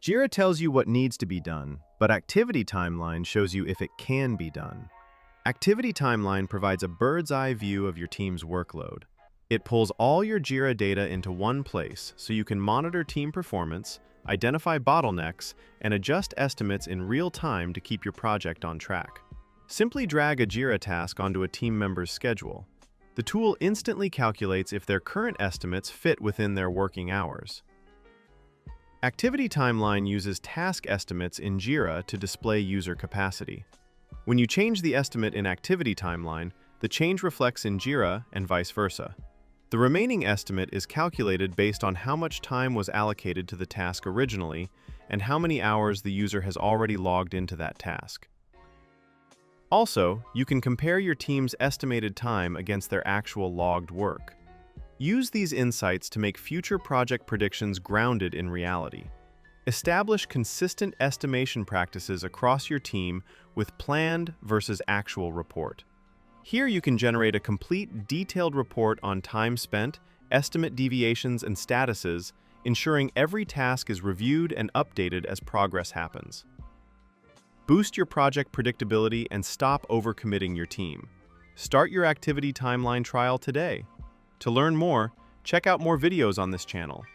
Jira tells you what needs to be done, but ActivityTimeline shows you if it can be done. ActivityTimeline provides a bird's-eye view of your team's workload. It pulls all your Jira data into one place so you can monitor team performance, identify bottlenecks, and adjust estimates in real time to keep your project on track. Simply drag a Jira task onto a team member's schedule. The tool instantly calculates if their current estimates fit within their working hours. ActivityTimeline uses task estimates in Jira to display user capacity. When you change the estimate in ActivityTimeline, the change reflects in Jira and vice versa. The remaining estimate is calculated based on how much time was allocated to the task originally and how many hours the user has already logged into that task. Also, you can compare your team's estimated time against their actual logged work. Use these insights to make future project predictions grounded in reality. Establish consistent estimation practices across your team with planned versus actual report. Here you can generate a complete, detailed report on time spent, estimate deviations, and statuses, ensuring every task is reviewed and updated as progress happens. Boost your project predictability and stop overcommitting your team. Start your ActivityTimeline trial today. To learn more, check out more videos on this channel.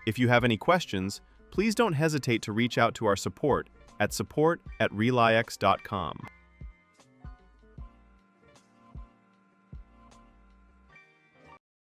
If you have any questions, please don't hesitate to reach out to our support at Reliex.com.